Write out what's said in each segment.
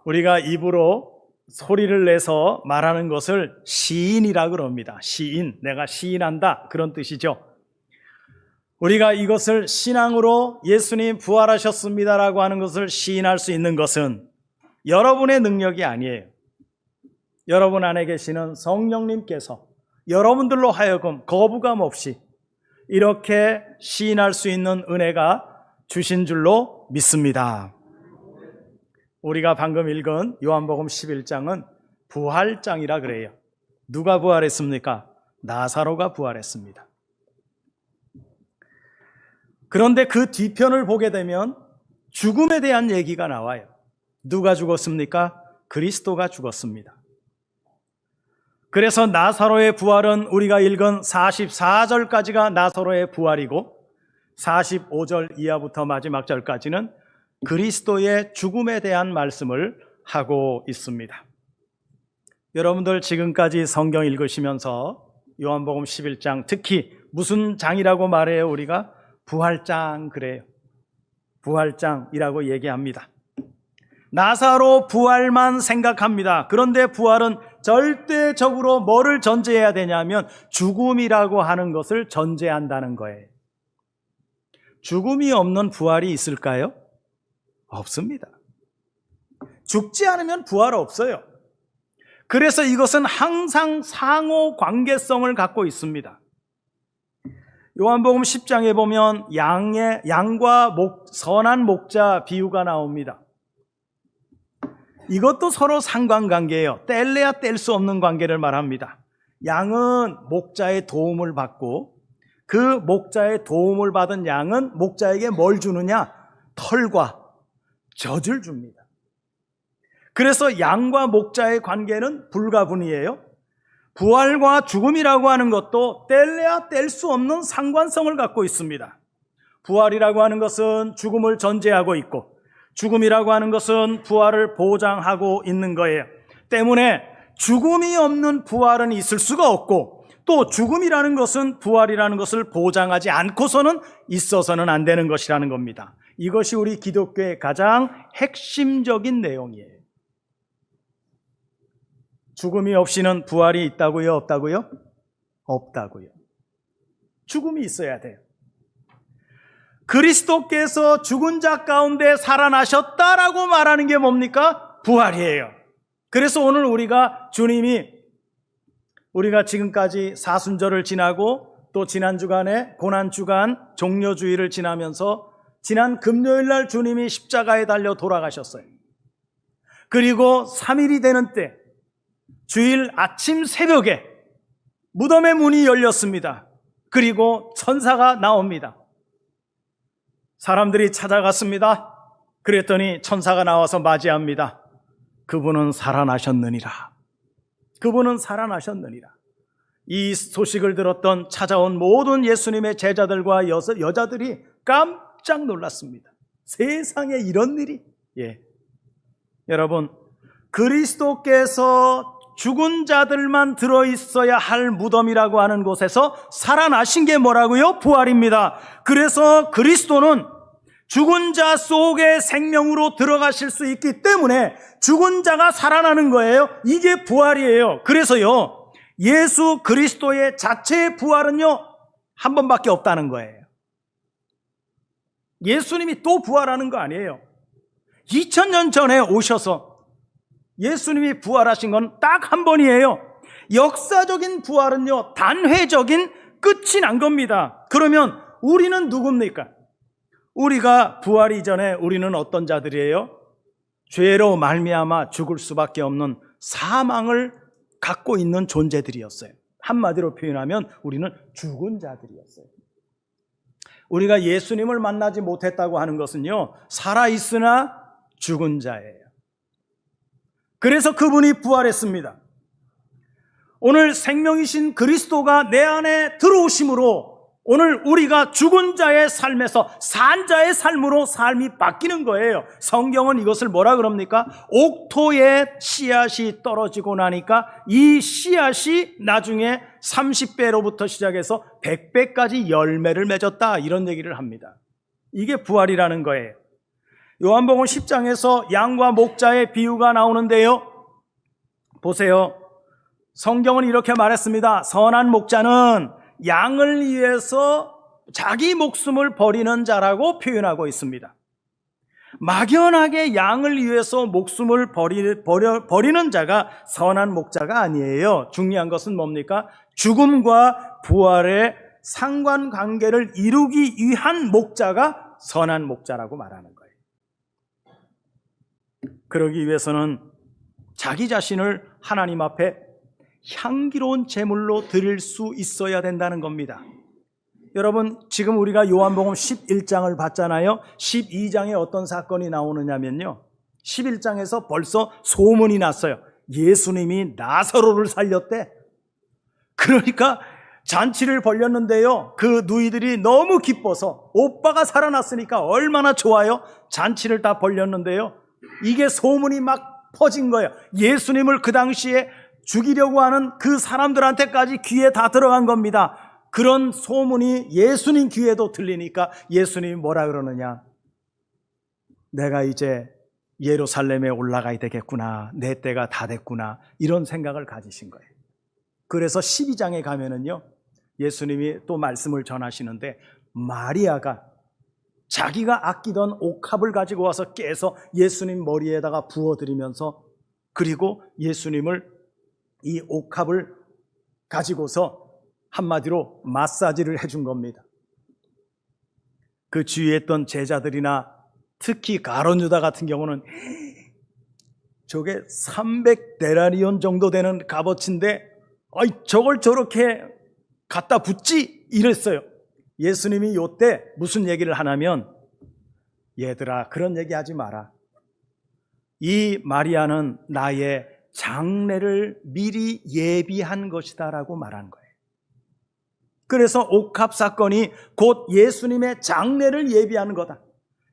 우리가 입으로 소리를 내서 말하는 것을 시인이라 그럽니다. 시인, 내가 시인한다, 그런 뜻이죠. 우리가 이것을 신앙으로 예수님 부활하셨습니다라고 하는 것을 시인할 수 있는 것은 여러분의 능력이 아니에요. 여러분 안에 계시는 성령님께서 여러분들로 하여금 거부감 없이 이렇게 시인할 수 있는 은혜가 주신 줄로 믿습니다. 우리가 방금 읽은 요한복음 11장은 부활장이라 그래요. 누가 부활했습니까? 나사로가 부활했습니다. 그런데 그 뒤편을 보게 되면 죽음에 대한 얘기가 나와요. 누가 죽었습니까? 그리스도가 죽었습니다. 그래서 나사로의 부활은 우리가 읽은 44절까지가 나사로의 부활이고 45절 이하부터 마지막 절까지는 그리스도의 죽음에 대한 말씀을 하고 있습니다. 여러분들 지금까지 성경 읽으시면서 요한복음 11장, 특히 무슨 장이라고 말해요? 우리가 부활장 그래요. 부활장이라고 얘기합니다. 나사로 부활만 생각합니다. 그런데 부활은 절대적으로 뭐를 전제해야 되냐면 죽음이라고 하는 것을 전제한다는 거예요. 죽음이 없는 부활이 있을까요? 없습니다. 죽지 않으면 부활 없어요. 그래서 이것은 항상 상호 관계성을 갖고 있습니다. 요한복음 10장에 보면 양과 선한 목자 비유가 나옵니다. 이것도 서로 상관관계예요. 뗄래야 뗄 수 없는 관계를 말합니다. 양은 목자의 도움을 받고 그 목자의 도움을 받은 양은 목자에게 뭘 주느냐? 털과 젖을 줍니다. 그래서 양과 목자의 관계는 불가분이에요. 부활과 죽음이라고 하는 것도 뗄래야 뗄 수 없는 상관성을 갖고 있습니다. 부활이라고 하는 것은 죽음을 전제하고 있고 죽음이라고 하는 것은 부활을 보장하고 있는 거예요. 때문에 죽음이 없는 부활은 있을 수가 없고 또 죽음이라는 것은 부활이라는 것을 보장하지 않고서는 있어서는 안 되는 것이라는 겁니다. 이것이 우리 기독교의 가장 핵심적인 내용이에요. 죽음이 없이는 부활이 있다고요? 없다고요? 없다고요. 죽음이 있어야 돼요. 그리스도께서 죽은 자 가운데 살아나셨다라고 말하는 게 뭡니까? 부활이에요. 그래서 오늘 우리가 우리가 지금까지 사순절을 지나고 또 지난 주간에 고난주간 종려주일을 지나면서 지난 금요일 날 주님이 십자가에 달려 돌아가셨어요. 그리고 3일이 되는 때 주일 아침 새벽에 무덤의 문이 열렸습니다. 그리고 천사가 나옵니다. 사람들이 찾아갔습니다. 그랬더니 천사가 나와서 맞이합니다. 그분은 살아나셨느니라. 그분은 살아나셨느니라. 이 소식을 들었던 찾아온 모든 예수님의 제자들과 여자들이 깜짝 놀랐습니다. 세상에 이런 일이? 여러분, 그리스도께서 죽은 자들만 들어있어야 할 무덤이라고 하는 곳에서 살아나신 게 뭐라고요? 부활입니다. 그래서 그리스도는 죽은 자 속에 생명으로 들어가실 수 있기 때문에 죽은 자가 살아나는 거예요. 이게 부활이에요. 그래서요, 예수 그리스도의 자체의 부활은요, 한 번밖에 없다는 거예요. 예수님이 또 부활하는 거 아니에요. 2000년 전에 오셔서 예수님이 부활하신 건 딱 한 번이에요. 역사적인 부활은요, 단회적인 끝이 난 겁니다. 그러면 우리는 누굽니까? 우리가 부활 이전에 우리는 어떤 자들이에요? 죄로 말미암아 죽을 수밖에 없는 사망을 갖고 있는 존재들이었어요. 한마디로 표현하면 우리는 죽은 자들이었어요. 우리가 예수님을 만나지 못했다고 하는 것은요, 살아있으나 죽은 자예요. 그래서 그분이 부활했습니다. 오늘 생명이신 그리스도가 내 안에 들어오심으로 오늘 우리가 죽은 자의 삶에서 산 자의 삶으로 삶이 바뀌는 거예요. 성경은 이것을 뭐라 그럽니까? 옥토에 씨앗이 떨어지고 나니까 이 씨앗이 나중에 30배로부터 시작해서 100배까지 열매를 맺었다, 이런 얘기를 합니다. 이게 부활이라는 거예요. 요한복음 10장에서 양과 목자의 비유가 나오는데요. 보세요. 성경은 이렇게 말했습니다. 선한 목자는 양을 위해서 자기 목숨을 버리는 자라고 표현하고 있습니다. 막연하게 양을 위해서 목숨을 버리는 자가 선한 목자가 아니에요. 중요한 것은 뭡니까? 죽음과 부활의 상관관계를 이루기 위한 목자가 선한 목자라고 말하는 거예요. 그러기 위해서는 자기 자신을 하나님 앞에 향기로운 제물로 드릴 수 있어야 된다는 겁니다. 여러분, 지금 우리가 요한복음 11장을 봤잖아요. 12장에 어떤 사건이 나오느냐면요, 11장에서 벌써 소문이 났어요. 예수님이 나사로를 살렸대. 그러니까 잔치를 벌였는데요, 그 누이들이 너무 기뻐서 오빠가 살아났으니까 얼마나 좋아요. 잔치를 다 벌였는데요, 이게 소문이 막 퍼진 거예요. 예수님을 그 당시에 죽이려고 하는 그 사람들한테까지 귀에 다 들어간 겁니다. 그런 소문이 예수님 귀에도 들리니까 예수님이 뭐라 그러느냐? 내가 이제 예루살렘에 올라가야 되겠구나. 내 때가 다 됐구나. 이런 생각을 가지신 거예요. 그래서 12장에 가면은요, 예수님이 또 말씀을 전하시는데, 마리아가 자기가 아끼던 옥합을 가지고 와서 깨서 예수님 머리에다가 부어드리면서, 그리고 예수님을 이 옥합을 가지고서 한마디로 마사지를 해준 겁니다. 그 주위에 있던 제자들이나 특히 가룟 유다 같은 경우는 저게 300데나리온 정도 되는 값어치인데 저걸 저렇게 갖다 붓지? 이랬어요. 예수님이 요때 무슨 얘기를 하냐면, 얘들아, 그런 얘기 하지 마라. 이 마리아는 나의 장례를 미리 예비한 것이다 라고 말한 거예요. 그래서 옥합 사건이 곧 예수님의 장례를 예비하는 거다.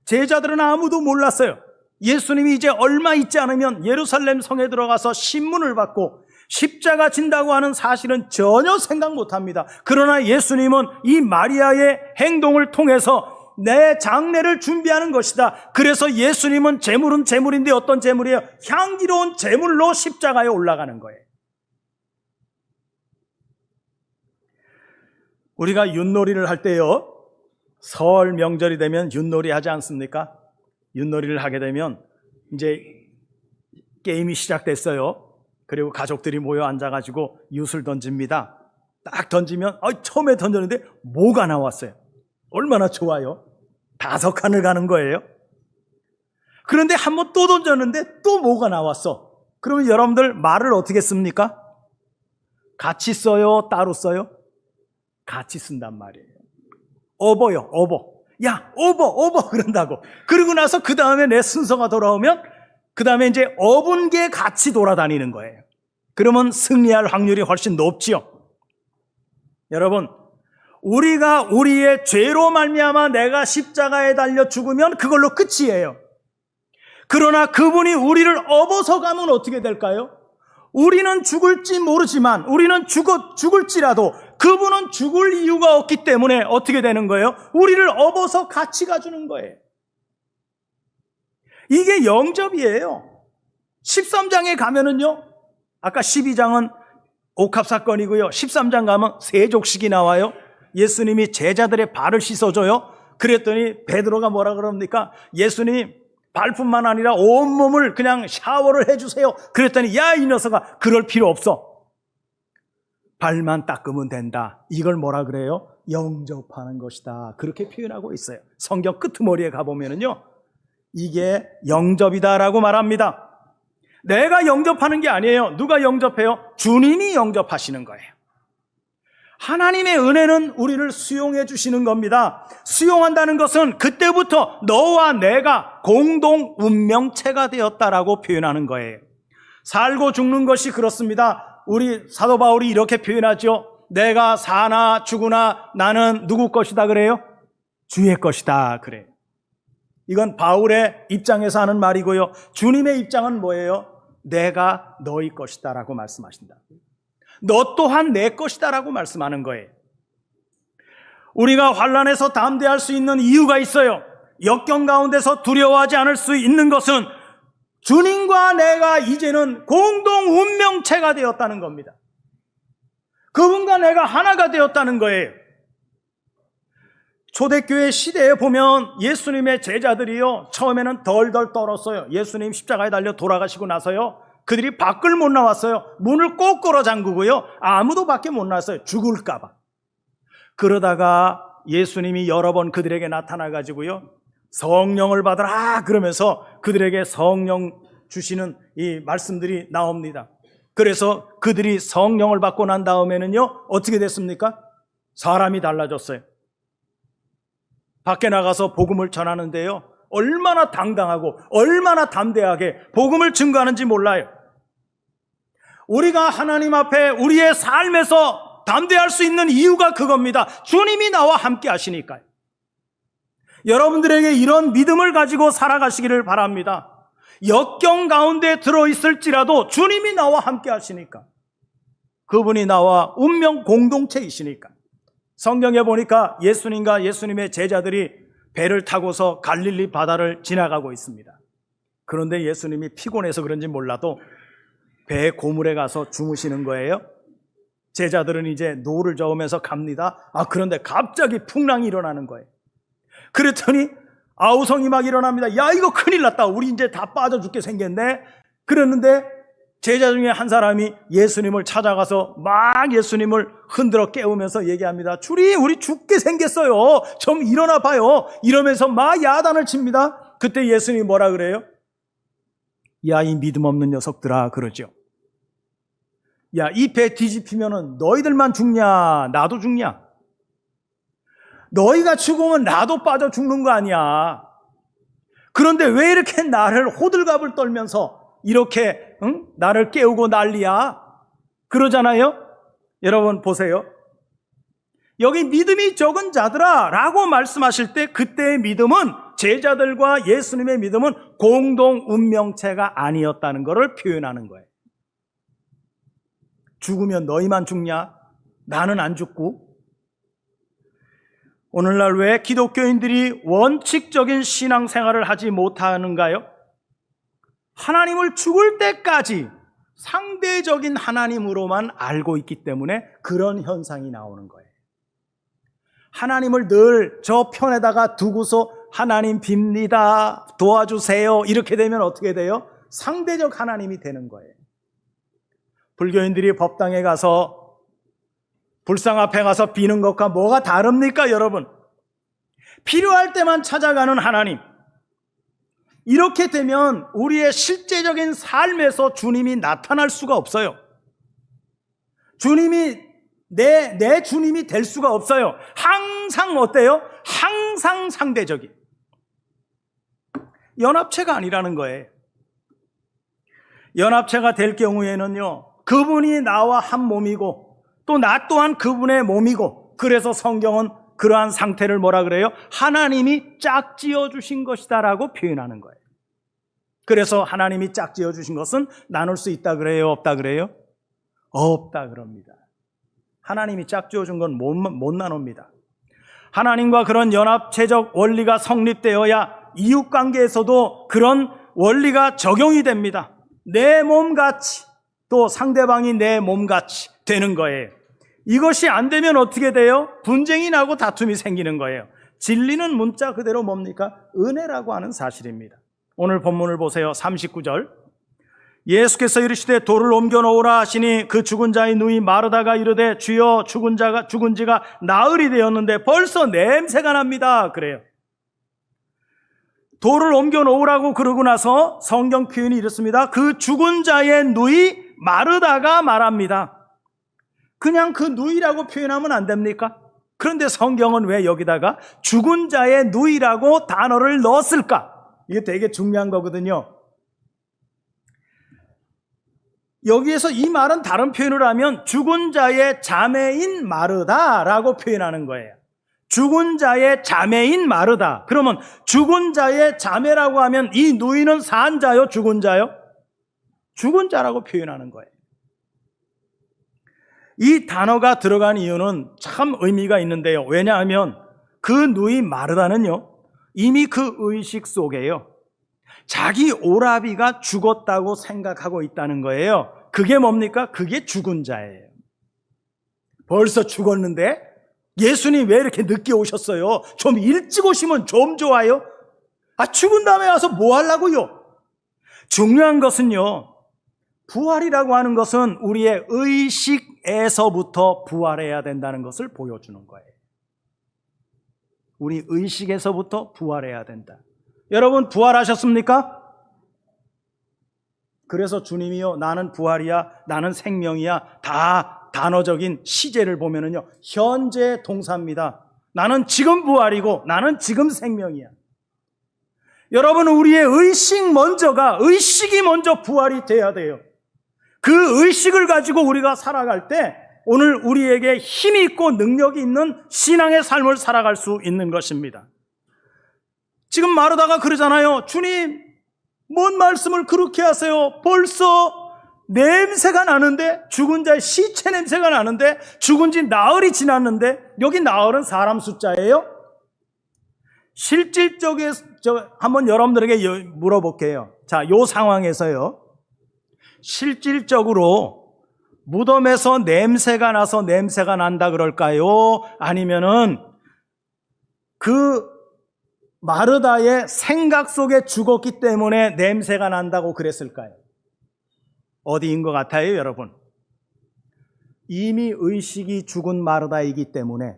제자들은 아무도 몰랐어요. 예수님이 이제 얼마 있지 않으면 예루살렘 성에 들어가서 신문을 받고 십자가 진다고 하는 사실은 전혀 생각 못합니다. 그러나 예수님은 이 마리아의 행동을 통해서 내 장례를 준비하는 것이다. 그래서 예수님은 제물은 제물인데 어떤 제물이에요? 향기로운 제물로 십자가에 올라가는 거예요. 우리가 윷놀이를 할 때요, 설 명절이 되면 윷놀이 하지 않습니까? 윷놀이를 하게 되면 이제 게임이 시작됐어요. 그리고 가족들이 모여 앉아가지고 윷을 던집니다. 딱 던지면 처음에 던졌는데 뭐가 나왔어요. 얼마나 좋아요. 5칸을 가는 거예요. 그런데 한번 또 던졌는데 또 뭐가 나왔어. 그러면 여러분들 말을 어떻게 씁니까? 같이 써요? 따로 써요? 같이 쓴단 말이에요. 업어요, 업어. 야, 업어 그런다고. 그러고 나서 그 다음에 내 순서가 돌아오면 그 다음에 이제 업은 게 같이 돌아다니는 거예요. 그러면 승리할 확률이 훨씬 높지요. 여러분, 우리가 우리의 죄로 말미암아 내가 십자가에 달려 죽으면 그걸로 끝이에요. 그러나 그분이 우리를 업어서 가면 어떻게 될까요? 우리는 죽을지 모르지만, 우리는 죽을지라도 그분은 죽을 이유가 없기 때문에 어떻게 되는 거예요? 우리를 업어서 같이 가주는 거예요. 이게 영접이에요. 13장에 가면은요, 아까 12장은 옥합 사건이고요, 13장 가면 세족식이 나와요. 예수님이 제자들의 발을 씻어줘요. 그랬더니 베드로가 뭐라 그럽니까? 예수님 발뿐만 아니라 온몸을 그냥 샤워를 해주세요. 그랬더니 야, 이 녀석아, 그럴 필요 없어. 발만 닦으면 된다. 이걸 뭐라 그래요? 영접하는 것이다. 그렇게 표현하고 있어요. 성경 끄트머리에 가보면은요, 이게 영접이다라고 말합니다. 내가 영접하는 게 아니에요. 누가 영접해요? 주님이 영접하시는 거예요. 하나님의 은혜는 우리를 수용해 주시는 겁니다. 수용한다는 것은 그때부터 너와 내가 공동 운명체가 되었다라고 표현하는 거예요. 살고 죽는 것이 그렇습니다. 우리 사도 바울이 이렇게 표현하죠. 내가 사나 죽으나 나는 누구 것이다 그래요? 주의 것이다 그래요. 이건 바울의 입장에서 하는 말이고요. 주님의 입장은 뭐예요? 내가 너희 것이다라고 말씀하신다. 너 또한 내 것이다라고 말씀하는 거예요. 우리가 환난에서 담대할 수 있는 이유가 있어요. 역경 가운데서 두려워하지 않을 수 있는 것은 주님과 내가 이제는 공동 운명체가 되었다는 겁니다. 그분과 내가 하나가 되었다는 거예요. 초대교회 시대에 보면 예수님의 제자들이요, 처음에는 덜덜 떨었어요. 예수님 십자가에 달려 돌아가시고 나서요, 그들이 밖을 못 나왔어요. 문을 꼭 걸어 잠그고요, 아무도 밖에 못 나왔어요. 죽을까봐. 그러다가 예수님이 여러 번 그들에게 나타나가지고요, 성령을 받으라 그러면서 그들에게 성령 주시는 이 말씀들이 나옵니다. 그래서 그들이 성령을 받고 난 다음에는요, 어떻게 됐습니까? 사람이 달라졌어요. 밖에 나가서 복음을 전하는데요, 얼마나 당당하고 얼마나 담대하게 복음을 증거하는지 몰라요. 우리가 하나님 앞에 우리의 삶에서 담대할 수 있는 이유가 그겁니다. 주님이 나와 함께 하시니까요. 여러분들에게 이런 믿음을 가지고 살아가시기를 바랍니다. 역경 가운데 들어있을지라도 주님이 나와 함께 하시니까, 그분이 나와 운명 공동체이시니까. 성경에 보니까 예수님과 예수님의 제자들이 배를 타고서 갈릴리 바다를 지나가고 있습니다. 그런데 예수님이 피곤해서 그런지 몰라도 배 고물에 가서 주무시는 거예요. 제자들은 이제 노를 저으면서 갑니다. 그런데 갑자기 풍랑이 일어나는 거예요. 그랬더니 아우성이 막 일어납니다. 야, 이거 큰일 났다. 우리 이제 다 빠져 죽게 생겼네. 그랬는데 제자 중에 한 사람이 예수님을 찾아가서 막 예수님을 흔들어 깨우면서 얘기합니다. 주님, 우리 죽게 생겼어요. 좀 일어나 봐요. 이러면서 막 야단을 칩니다. 그때 예수님이 뭐라 그래요? 야, 이 믿음 없는 녀석들아, 그러죠. 야, 이 배 뒤집히면은 너희들만 죽냐, 나도 죽냐? 너희가 죽으면 나도 빠져 죽는 거 아니야. 그런데 왜 이렇게 나를 호들갑을 떨면서 이렇게 나를 깨우고 난리야? 그러잖아요. 여러분 보세요. 여기 믿음이 적은 자들아 라고 말씀하실 때, 그때의 믿음은, 제자들과 예수님의 믿음은 공동 운명체가 아니었다는 것을 표현하는 거예요. 죽으면 너희만 죽냐? 나는 안 죽고. 오늘날 왜 기독교인들이 원칙적인 신앙생활을 하지 못하는가요? 하나님을 죽을 때까지 상대적인 하나님으로만 알고 있기 때문에 그런 현상이 나오는 거예요. 하나님을 늘 저 편에다가 두고서 하나님 빕니다, 도와주세요, 이렇게 되면 어떻게 돼요? 상대적 하나님이 되는 거예요. 불교인들이 법당에 가서, 불상 앞에 가서 비는 것과 뭐가 다릅니까, 여러분? 필요할 때만 찾아가는 하나님. 이렇게 되면 우리의 실제적인 삶에서 주님이 나타날 수가 없어요. 주님이 내 주님이 될 수가 없어요. 항상 어때요? 항상 상대적인. 연합체가 아니라는 거예요. 연합체가 될 경우에는요, 그분이 나와 한 몸이고 또 나 또한 그분의 몸이고, 그래서 성경은 그러한 상태를 뭐라 그래요? 하나님이 짝지어 주신 것이다 라고 표현하는 거예요. 그래서 하나님이 짝지어 주신 것은 나눌 수 있다 그래요? 없다 그래요? 없다 그럽니다. 하나님이 짝지어 준 건 못 나눕니다. 하나님과 그런 연합체적 원리가 성립되어야 이웃관계에서도 그런 원리가 적용이 됩니다. 내 몸같이, 또 상대방이 내 몸같이 되는 거예요. 이것이 안 되면 어떻게 돼요? 분쟁이 나고 다툼이 생기는 거예요. 진리는 문자 그대로 뭡니까? 은혜라고 하는 사실입니다. 오늘 본문을 보세요. 39절. 예수께서 이르시되 돌을 옮겨 놓으라 하시니 그 죽은 자의 누이 마르다가 이르되 주여 죽은 지가 나흘이 되었는데 벌써 냄새가 납니다. 그래요. 돌을 옮겨 놓으라고 그러고 나서 성경 표현이 이렇습니다. 그 죽은 자의 누이 마르다가 말합니다. 그냥 그 누이라고 표현하면 안 됩니까? 그런데 성경은 왜 여기다가 죽은 자의 누이라고 단어를 넣었을까? 이게 되게 중요한 거거든요. 여기에서 이 말은 다른 표현을 하면 죽은 자의 자매인 마르다라고 표현하는 거예요. 죽은 자의 자매인 마르다. 그러면 죽은 자의 자매라고 하면 이 누이는 산 자요, 죽은 자요? 죽은 자라고 표현하는 거예요. 이 단어가 들어간 이유는 참 의미가 있는데요. 왜냐하면 그 누이 마르다는요, 이미 그 의식 속에요, 자기 오라비가 죽었다고 생각하고 있다는 거예요. 그게 뭡니까? 그게 죽은 자예요. 벌써 죽었는데 예수님 왜 이렇게 늦게 오셨어요? 좀 일찍 오시면 좀 좋아요. 죽은 다음에 와서 뭐 하려고요? 중요한 것은요, 부활이라고 하는 것은 우리의 의식에서부터 부활해야 된다는 것을 보여주는 거예요. 우리 의식에서부터 부활해야 된다. 여러분 부활하셨습니까? 그래서 주님이요, 나는 부활이야, 나는 생명이야, 다 단어적인 시제를 보면은요, 현재 동사입니다. 나는 지금 부활이고 나는 지금 생명이야. 여러분, 우리의 의식이 먼저 부활이 돼야 돼요. 그 의식을 가지고 우리가 살아갈 때 오늘 우리에게 힘이 있고 능력이 있는 신앙의 삶을 살아갈 수 있는 것입니다. 지금 마르다가 그러잖아요. 주님, 뭔 말씀을 그렇게 하세요? 벌써 냄새가 나는데, 죽은 자의 시체 냄새가 나는데, 죽은 지 나흘이 지났는데, 여기 나흘은 사람 숫자예요? 실질적인, 한번 여러분들에게 물어볼게요. 자, 요 상황에서요, 실질적으로 무덤에서 냄새가 나서 냄새가 난다 그럴까요? 아니면은 그 마르다의 생각 속에 죽었기 때문에 냄새가 난다고 그랬을까요? 어디인 것 같아요, 여러분? 이미 의식이 죽은 마르다이기 때문에,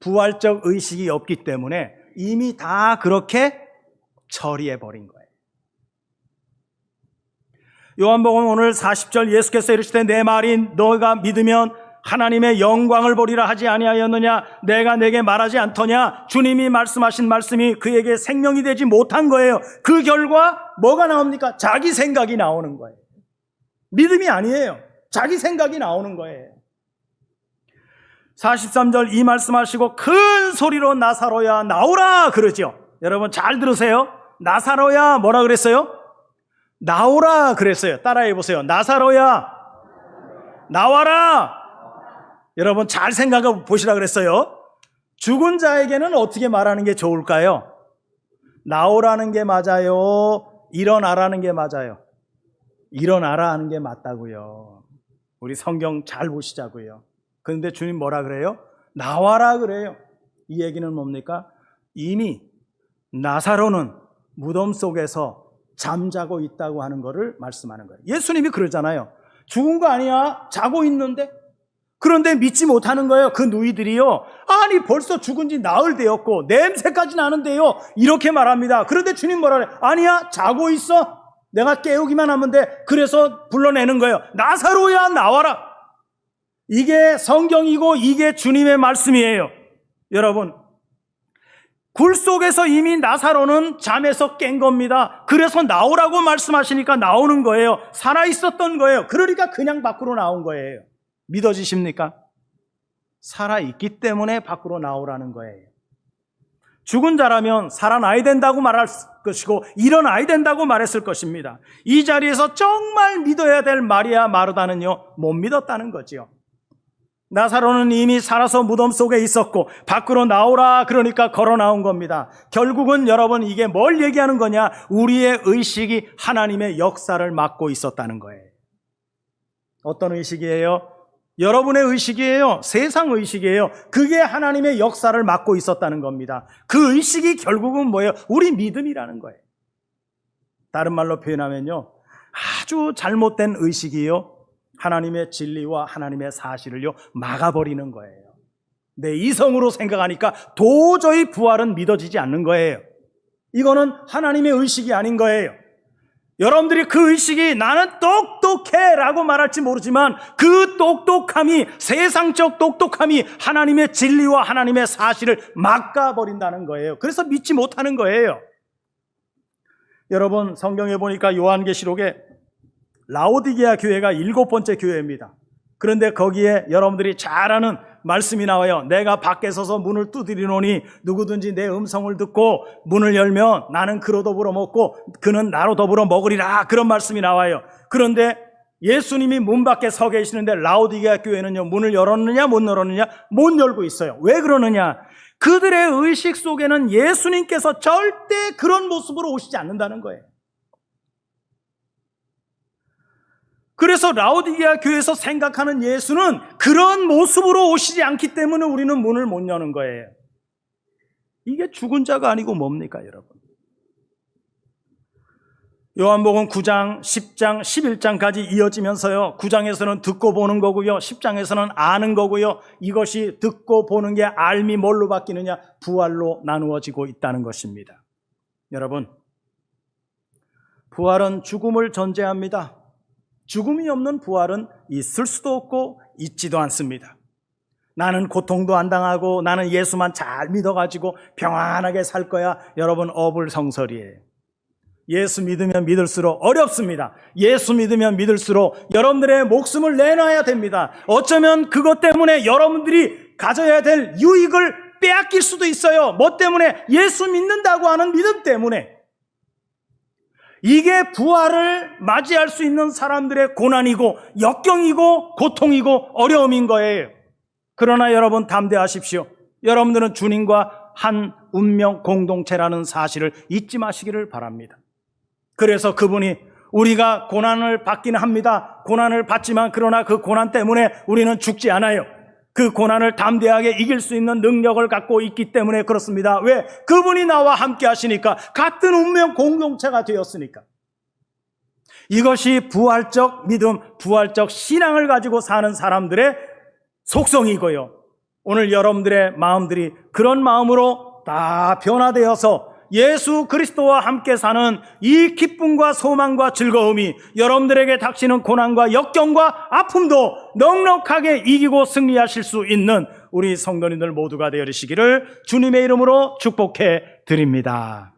부활적 의식이 없기 때문에 이미 다 그렇게 처리해버린 거예요. 요한복음 오늘 40절 예수께서 이르시되 내 말이 너가 믿으면 하나님의 영광을 보리라 하지 아니하였느냐? 내가 내게 말하지 않더냐? 주님이 말씀하신 말씀이 그에게 생명이 되지 못한 거예요. 그 결과 뭐가 나옵니까? 자기 생각이 나오는 거예요. 믿음이 아니에요. 자기 생각이 나오는 거예요. 43절 이 말씀하시고 큰 소리로 나사로야 나오라 그러죠. 여러분 잘 들으세요. 나사로야 뭐라 그랬어요? 나오라 그랬어요. 따라해 보세요. 나사로야 나와라. 여러분 잘 생각해 보시라 그랬어요. 죽은 자에게는 어떻게 말하는 게 좋을까요? 나오라는 게 맞아요? 일어나라는 게 맞아요? 일어나라 하는 게 맞다고요. 우리 성경 잘 보시자고요. 그런데 주님 뭐라 그래요? 나와라 그래요. 이 얘기는 뭡니까? 이미 나사로는 무덤 속에서 잠자고 있다고 하는 것을 말씀하는 거예요. 예수님이 그러잖아요. 죽은 거 아니야? 자고 있는데? 그런데 믿지 못하는 거예요. 그 누이들이요. 아니 벌써 죽은 지 나흘 되었고 냄새까지 나는데요. 이렇게 말합니다. 그런데 주님 뭐라 그래요? 아니야, 자고 있어. 내가 깨우기만 하면 돼. 그래서 불러내는 거예요. 나사로야 나와라. 이게 성경이고 이게 주님의 말씀이에요. 여러분, 굴 속에서 이미 나사로는 잠에서 깬 겁니다. 그래서 나오라고 말씀하시니까 나오는 거예요. 살아있었던 거예요. 그러니까 그냥 밖으로 나온 거예요. 믿어지십니까? 살아있기 때문에 밖으로 나오라는 거예요. 죽은 자라면 살아나야 된다고 말할 것이고 일어나야 된다고 말했을 것입니다. 이 자리에서 정말 믿어야 될 마리아 마르다는요, 못 믿었다는 거지요. 나사로는 이미 살아서 무덤 속에 있었고 밖으로 나오라 그러니까 걸어 나온 겁니다. 결국은 여러분 이게 뭘 얘기하는 거냐? 우리의 의식이 하나님의 역사를 막고 있었다는 거예요. 어떤 의식이에요? 여러분의 의식이에요. 세상 의식이에요. 그게 하나님의 역사를 막고 있었다는 겁니다. 그 의식이 결국은 뭐예요? 우리 믿음이라는 거예요. 다른 말로 표현하면요, 아주 잘못된 의식이요, 하나님의 진리와 하나님의 사실을요 막아버리는 거예요. 내 이성으로 생각하니까 도저히 부활은 믿어지지 않는 거예요. 이거는 하나님의 의식이 아닌 거예요. 여러분들이 그 의식이 나는 똑똑해 라고 말할지 모르지만 그 똑똑함이, 세상적 똑똑함이 하나님의 진리와 하나님의 사실을 막아버린다는 거예요. 그래서 믿지 못하는 거예요. 여러분 성경에 보니까 요한계시록에 라오디게아 교회가 7번째 교회입니다. 그런데 거기에 여러분들이 잘 아는 말씀이 나와요. 내가 밖에 서서 문을 두드리노니 누구든지 내 음성을 듣고 문을 열면 나는 그로 더불어 먹고 그는 나로 더불어 먹으리라. 그런 말씀이 나와요. 그런데 예수님이 문 밖에 서 계시는데 라오디게아 교회는요, 문을 열었느냐 못 열었느냐? 못 열고 있어요. 왜 그러느냐? 그들의 의식 속에는 예수님께서 절대 그런 모습으로 오시지 않는다는 거예요. 그래서 라오디게아 교회에서 생각하는 예수는 그런 모습으로 오시지 않기 때문에 우리는 문을 못 여는 거예요. 이게 죽은 자가 아니고 뭡니까, 여러분? 요한복음 9장, 10장, 11장까지 이어지면서요, 9장에서는 듣고 보는 거고요, 10장에서는 아는 거고요, 이것이 듣고 보는 게 알미 뭘로 바뀌느냐? 부활로 나누어지고 있다는 것입니다. 여러분, 부활은 죽음을 전제합니다. 죽음이 없는 부활은 있을 수도 없고 있지도 않습니다. 나는 고통도 안 당하고 나는 예수만 잘 믿어가지고 평안하게 살 거야. 여러분, 어불성설이에요. 예수 믿으면 믿을수록 어렵습니다. 예수 믿으면 믿을수록 여러분들의 목숨을 내놔야 됩니다. 어쩌면 그것 때문에 여러분들이 가져야 될 유익을 빼앗길 수도 있어요. 뭐 때문에? 예수 믿는다고 하는 믿음 때문에. 이게 부활을 맞이할 수 있는 사람들의 고난이고 역경이고 고통이고 어려움인 거예요. 그러나 여러분 담대하십시오. 여러분들은 주님과 한 운명 공동체라는 사실을 잊지 마시기를 바랍니다. 그래서 그분이 우리가 고난을 받기는 합니다. 고난을 받지만 그러나 그 고난 때문에 우리는 죽지 않아요. 그 고난을 담대하게 이길 수 있는 능력을 갖고 있기 때문에 그렇습니다. 왜? 그분이 나와 함께 하시니까, 같은 운명 공동체가 되었으니까. 이것이 부활적 믿음, 부활적 신앙을 가지고 사는 사람들의 속성이고요. 오늘 여러분들의 마음들이 그런 마음으로 다 변화되어서 예수 그리스도와 함께 사는 이 기쁨과 소망과 즐거움이 여러분들에게 닥치는 고난과 역경과 아픔도 넉넉하게 이기고 승리하실 수 있는 우리 성도님들 모두가 되어주시기를 주님의 이름으로 축복해 드립니다.